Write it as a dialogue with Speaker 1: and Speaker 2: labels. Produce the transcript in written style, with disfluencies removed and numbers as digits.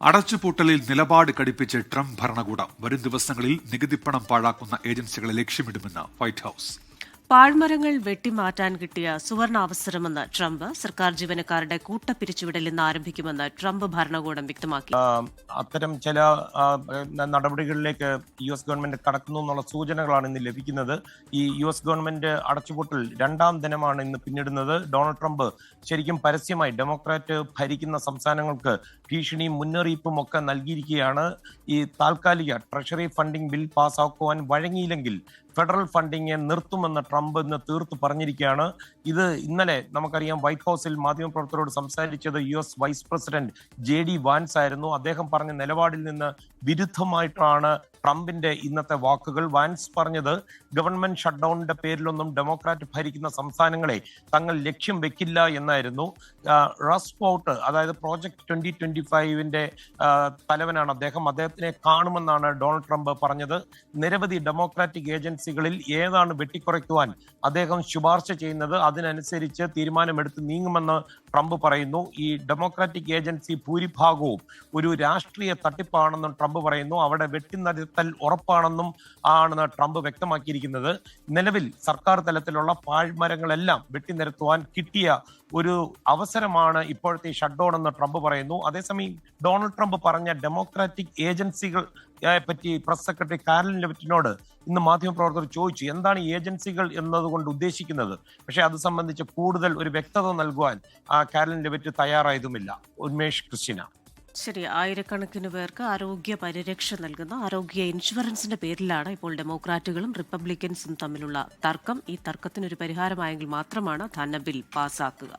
Speaker 1: അടച്ചുപൂട്ടലിൽ നിലപാട് കടുപ്പിച്ച് ട്രംപ് ഭരണകൂടം. വരും ദിവസങ്ങളിൽ നികുതിപ്പണം പാഴാക്കുന്ന ഏജൻസികളെ ലക്ഷ്യമിടുമെന്ന് വൈറ്റ് ഹൌസ്.
Speaker 2: പാഴ്മരങ്ങൾ വെട്ടിമാറ്റാൻ കിട്ടിയ സുവർണാവസരമെന്ന് ട്രംപ്. സർക്കാർ ജീവനക്കാരുടെ കൂട്ടപ്പിരിച്ചുവിടൽ ഇന്ന് ആരംഭിക്കുമെന്ന് ട്രംപ് ഭരണകൂടം വ്യക്തമാക്കി.
Speaker 3: അത്തരം ചില നടപടികളിലേക്ക് US ഗവൺമെന്റ് കടക്കുന്നു എന്നുള്ള സൂചനകളാണ് ഇന്ന് ലഭിക്കുന്നത്. ഈ US ഗവൺമെന്റ് അടച്ചുപൂട്ടൽ രണ്ടാം ദിനമാണ് ഇന്ന് പിന്നിടുന്നത്. ഡൊണാൾഡ് ട്രംപ് ശരിക്കും പരസ്യമായി ഡെമോക്രാറ്റ് ഭരിക്കുന്ന സംസ്ഥാനങ്ങൾക്ക് ഭീഷണിയും മുന്നറിയിപ്പും ഒക്കെ നൽകിയിരിക്കുകയാണ്. ഈ താൽക്കാലിക ട്രഷറി ഫണ്ടിംഗ് ബിൽ പാസ്സാക്കുവാൻ വഴങ്ങിയില്ലെങ്കിൽ ഫെഡറൽ ഫണ്ടിങ് നിർത്തുമെന്ന് ട്രംപ് ഇന്ന് തീർത്തു പറഞ്ഞിരിക്കുകയാണ്. ഇത് ഇന്നലെ നമുക്കറിയാം വൈറ്റ് ഹൌസിൽ മാധ്യമപ്രവർത്തകരോട് സംസാരിച്ചത് US vice president JD Vance ആയിരുന്നു. അദ്ദേഹം പറഞ്ഞ നിലപാടിൽ നിന്ന് വിരുദ്ധമായിട്ടാണ് ട്രംപിന്റെ ഇന്നത്തെ വാക്കുകൾ. വാൻസ് പറഞ്ഞത് ഗവൺമെന്റ് ഷട്ട്ഡൌണിന്റെ പേരിലൊന്നും ഡെമോക്രാറ്റ് ഭരിക്കുന്ന സംസ്ഥാനങ്ങളെ തങ്ങൾ ലക്ഷ്യം വെക്കില്ല എന്നായിരുന്നു. റസ് വോട്ട്, അതായത് പ്രോജക്ട് 2025 തലവനാണ് അദ്ദേഹം. അദ്ദേഹത്തിനെ കാണുമെന്നാണ് ഡൊണാൾഡ് ട്രംപ് പറഞ്ഞത്. നിരവധി ഡെമോക്രാറ്റിക് ഏജൻസികളിൽ ഏതാണ് വെട്ടിക്കുറയ്ക്കുവാൻ അദ്ദേഹം ശുപാർശ ചെയ്യുന്നത്, അതിനനുസരിച്ച് തീരുമാനമെടുത്ത് നീങ്ങുമെന്ന് ട്രംപ് പറയുന്നു. ഈ ഡെമോക്രാറ്റിക് ഏജൻസി ഭൂരിഭാഗവും ഒരു രാഷ്ട്രീയ തട്ടിപ്പാണെന്നും ട്രംപ് പറയുന്നു. അവിടെ വെട്ടിനിരത്തൽ ഉറപ്പാണെന്നും ആണ് ട്രംപ് വ്യക്തമാക്കിയിരിക്കുന്നത്. നിലവിൽ സർക്കാർ തലത്തിലുള്ള പാഴ്മരങ്ങളെല്ലാം വെട്ടിനിരത്തുവാൻ കിട്ടിയ ഒരു അവസരമാണ് ഇപ്പോഴത്തെ ഷട്ട്ഡൌൺ എന്ന് ട്രംപ് പറയുന്നു. അതേസമയം ഡൊണാൾഡ് ട്രംപ് പറഞ്ഞ ഡെമോക്രാറ്റിക് ഏജൻസികൾ പറ്റി പ്രസ് സെക്രട്ടറി കാരലിൻ ലെവിറ്റിനോട് ഇന്ന് മാധ്യമപ്രവർത്തകർ ചോദിച്ചു, എന്താണ് ഏജൻസികൾ എന്നതുകൊണ്ട് ഉദ്ദേശിക്കുന്നത്. പക്ഷെ അത് സംബന്ധിച്ച് കൂടുതൽ ഒരു വ്യക്തത നൽകുവാൻ കാരലിൻ ലെവിറ്റ് തയ്യാറായതുമില്ല. ഉന്മേഷ് ക്രിസ്റ്റിന.
Speaker 2: ശരി, ആയിരക്കണക്കിന് പേർക്ക് ആരോഗ്യ പരിരക്ഷ നൽകുന്ന ആരോഗ്യ ഇൻഷുറൻസിന്റെ പേരിലാണ് ഇപ്പോൾ ഡെമോക്രാറ്റുകളും റിപ്പബ്ലിക്കൻസും തമ്മിലുള്ള തർക്കം. ഈ തർക്കത്തിനൊരു പരിഹാരമായെങ്കിൽ മാത്രമാണ് ധനബിൽ പാസാക്കുക.